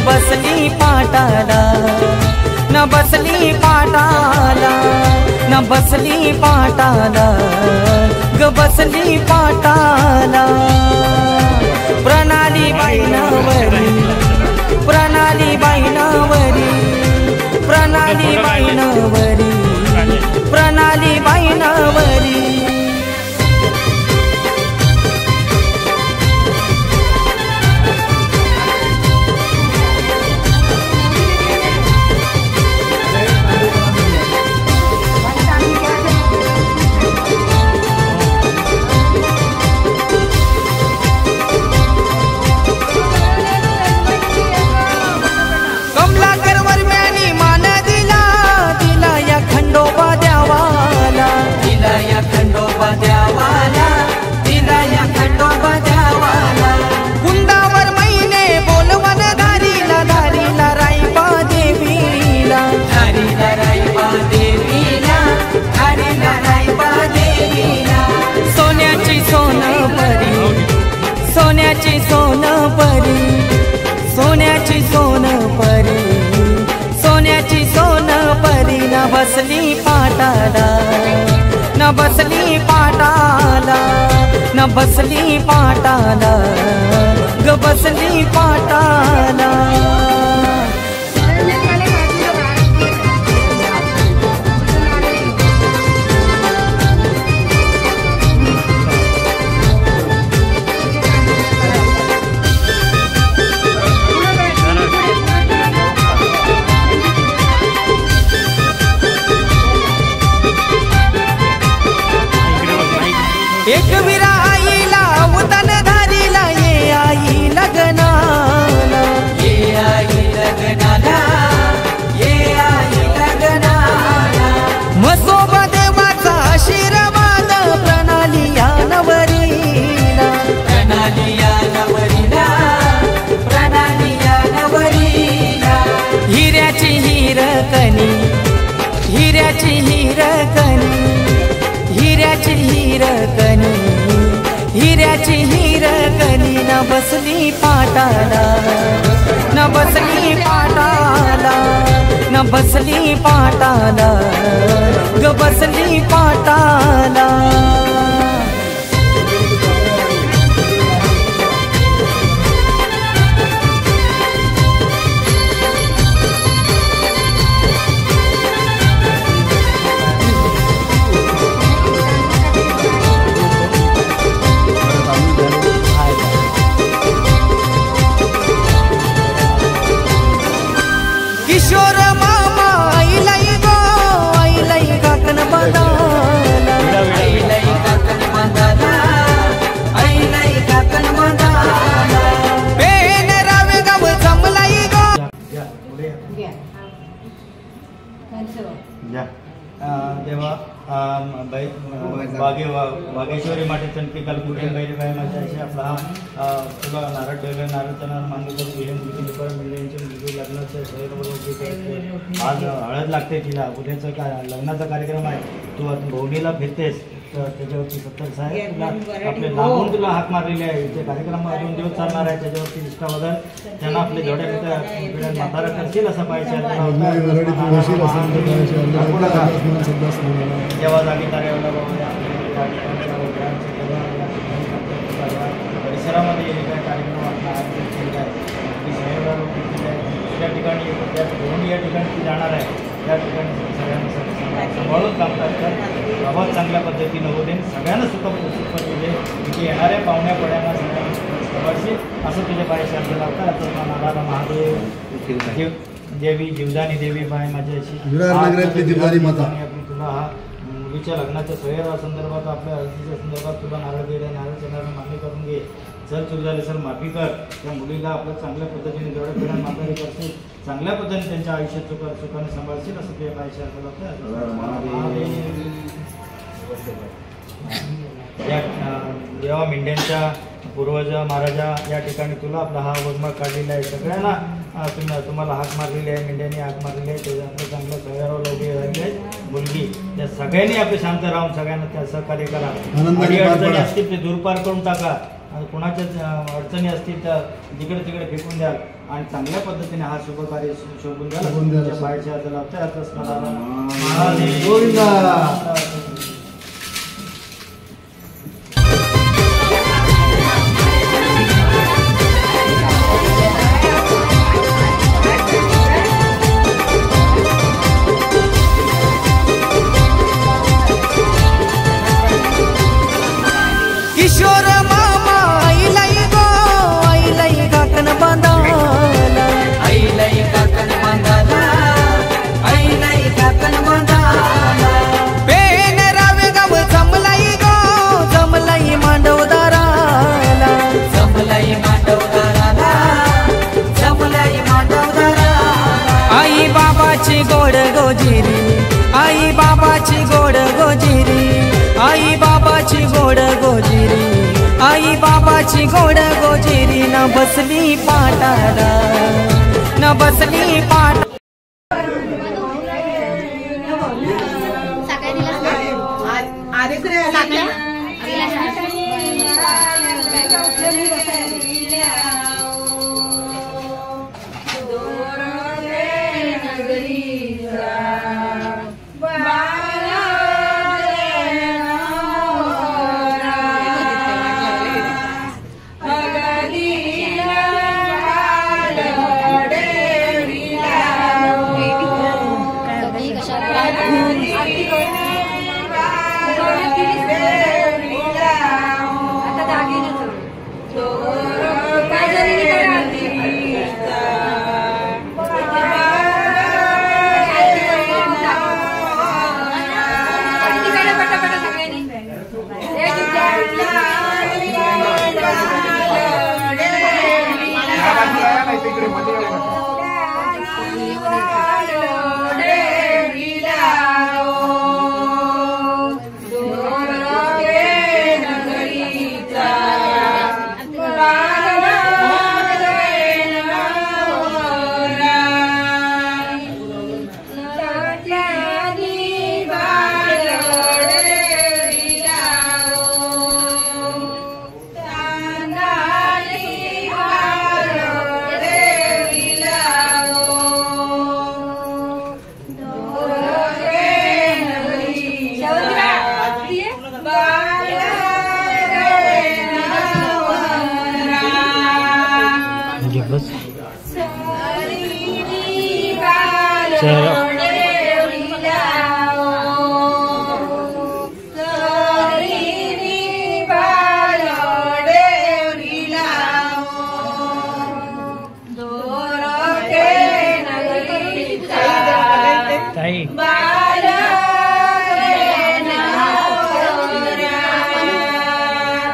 बसली पाटाला, न बसली पाटाला, न बसली पाटाला, ग बसली पाटाला। प्रणाली बाईनावरी, प्रणाली बाईनावरी, प्रणाली बाईनावरी, प्रणाली बाईनावरी। सोन्याची सोनपरी, सोन्याची सोनपरी, सोन्याची सोनपरी, न बसली पाटाला, न बसली पाटाला, न बसली पाटाला, ग बसली पाटाला। एक विरा आईला उतन धारीला, ये आई लग्नाला, ये आई लग्नाला, ये आई लग्नाला। मसोब देवाचा आशीर्वाद, प्रणाली या नवरीला, प्रणाली या नवरीला, प्रणाली या नवरीला। हिऱ्याची हिरकणी, हिऱ्याची हिरकणी, हिऱ्याची हिरकणी, हिऱ्याची हिरकणी, न बसली पाटाला, न बसली पाटाला, न बसली पाटाला, ग बसली पाटाला। किशोर मामा आईलाई गो, आईलाई काकण बांधाला, आईलाई काकण बांधाला, आईलाई काकण बांधाला। बेन रावे गाव जमलाई गो। तेव्हा वागेश्वरी माटे चंपिकल कुठे बैल बाय माझ्या आपला हा तुला नारळ ठेवलं, नारळ त्यांना मांडून गेले मुलगी पर मिळण्याचे मुलगी लग्नाचं सोयीबरोबर आज हळद लागते तिला, उद्याचं लग्नाचा कार्यक्रम आहे, तू भोवणीला फिरतेस तर त्याच्यावरती सत्तर साहेब तुला आपले लागून तुला हाक मारलेली आहे। ते कार्यक्रम 2 दिवस चालणार आहे, त्याच्यावरती निष्ठा बदल त्यांना आपले जेवढ्या म्हातारा करतील असं पाहिजे। जेव्हा जागी परिसरामध्ये गेले काय कार्यक्रम आपला त्या ठिकाणी या ठिकाणी ती जाणार आहे, त्या ठिकाणी सगळ्यांना सांभाळून काम करतात, प्रभात चांगल्या पद्धतीनं होऊ दे, सगळ्यांना सुखपद्धतीने इथे येणाऱ्या पाहुण्या पड्यांना सगळ्यांना असं तुझ्या पायाशी आपल्याला होता। मला महादेव देवी जीवदानी देवी बाय माझ्याशी तुला हा मुलीच्या लग्नाच्या सोयरा संदर्भात आपल्या अर्जीच्या संदर्भात तुला नारळ गेले, नारळ चंद्राला मागणी करून घे, चल चूक झाली सर माफी कर। त्या मुलीला आपल्या चांगल्या पद्धतीने जेवढ्या पिढ्या माघारी करशील, चांगल्या पद्धतीने त्यांच्या आयुष्यात सुखाने सांभाळशील असं तुझ्या पाहिजे जेव्हा मेंढ्यांच्या पूर्वज महाराजा या ठिकाणी तुला आपला हा वगमग काढलेला आहे, सगळ्यांना तुम्हाला हाक मारलेली आहे, मेंढ्यांनी हाक मारलेली आहे, त्याच्या आपलं चांगलं सगळ्यावर उभी राहिली आहे मुलगी, त्या सगळ्यांनी आपले शांत राहून सगळ्यांना त्या सहकार्य करा, अडचणी असतील ते दूर पार करून टाका, कोणाच्या अडचणी असतील तर जिकडे तिकडे फेकून द्याल आणि चांगल्या पद्धतीने हा शुभ कार्य शोभून द्याल. बाहेरच्या किशोर मामा आईलाई गो आईलाई काकन बांधाला आईलाई काकन बांधाला आईलाई काकन बांधाला पेन रावे गाव जमलाई गो जमलाई मांडवदाराला जमलाई मांडवदाराला जमलाई मांडवदाराला आई बाबाची गोड गोजिरी आई बाबाची गोड गोजिरी आई बाबाची गोड गोजिरी आई बाबाची गोड गोजिरी न बसली पाटाला न बसली पाट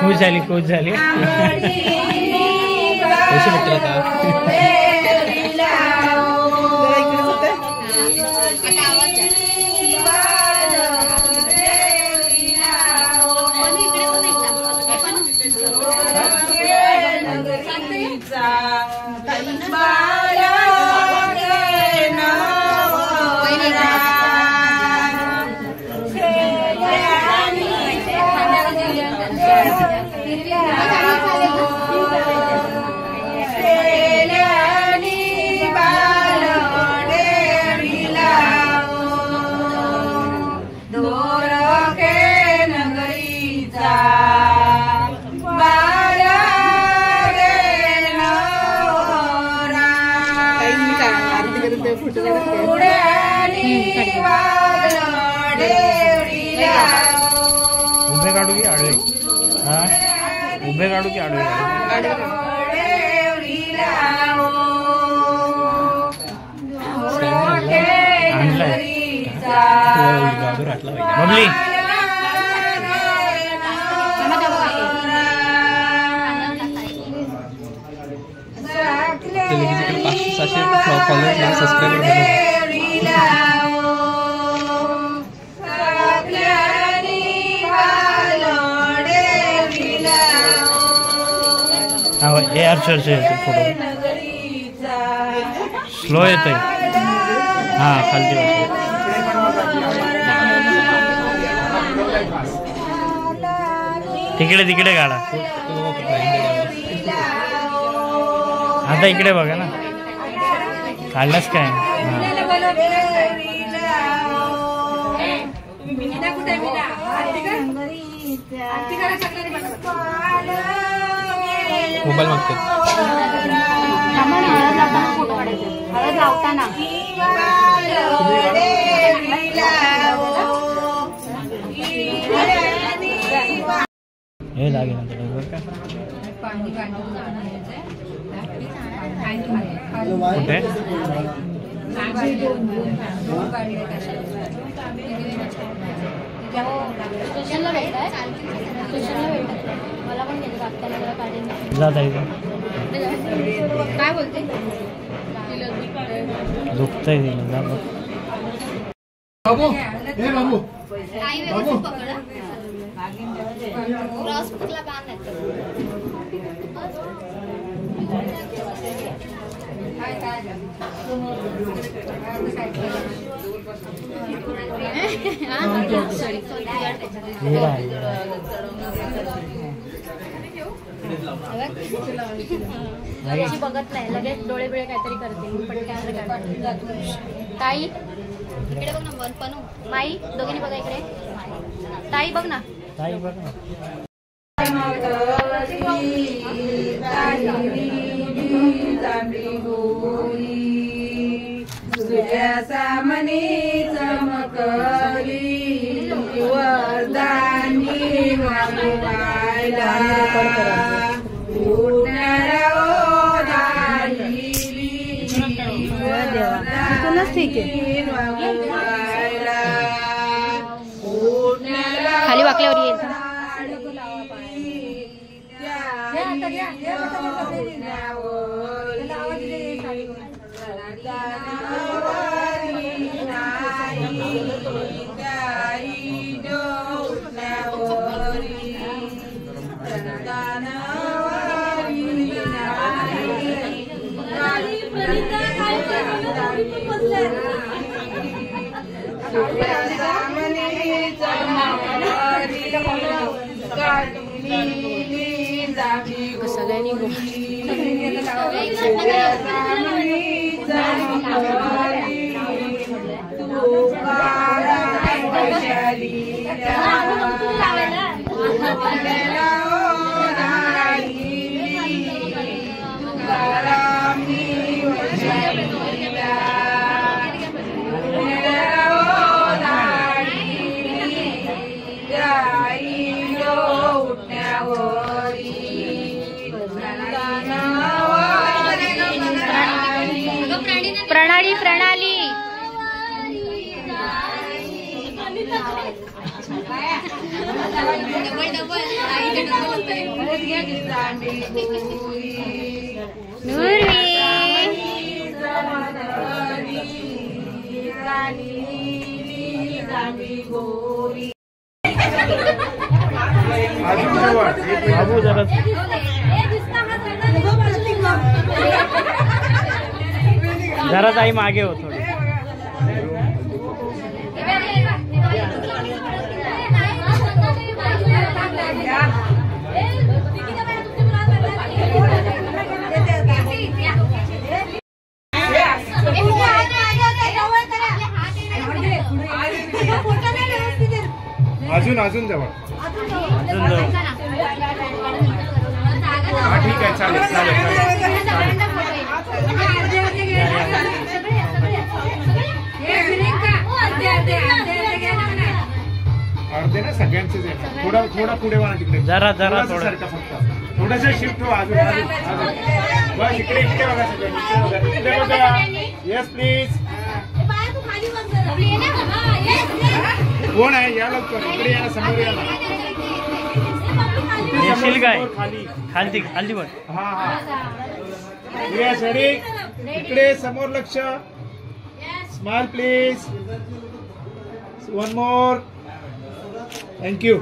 खुश झाली पैसे भेटले का उभे काढू की आडवे उभे काढू की आडवे बबली लगेच 500-700 फॉलोअर्स आणि सबस्क्रायबर बनव. एअर चर्च येतो फोटो स्लो येत आहे. हां खालती तिकडे तिकडे गाडा आता इकडे बघा ना काढलास काय मोबाईल मागते हळद लावताना हे लागेल बरं का कुठे स्टेशनला भेटताय स्टेशनला भेटत मला पण घेते कागदाला काढेन जात आहे काय बोलते दुखतंय तिला जा बघ बाबू हे बाबू आई व्यवस्थित पकडा क्रॉस पकडला बांध बघत नाही लगेच डोळे बिळे काहीतरी करते ताई इकडे बघ ना पनू माई दोघींनी बघा इकडे ताई बघ ना ताई बघ ना सूर्यासामने चमकली वरदानी वागवायला उठणारा खाली वाकल्यावर येईल प्रणाली प्रणाली बाबू जरा जरा ताई मागे हो थोडी अजून अजून जवळ हा ठीक आहे चालेल चालेल अर्धे ना सगळ्यांचे थोडा थोडा पुढे वळा तिकडे जरा जरा थोडं फक्त थोडंसं शिफ्ट हो अजून अजून बस इकडे इकडे बघा सगळ्यांनी येस प्लीज कोण आहे या लवकर इकडे या समोर या येशील काय खाली खालती खालती बघ हा हा रेडी इकडे समोर लक्ष smile please one more thank you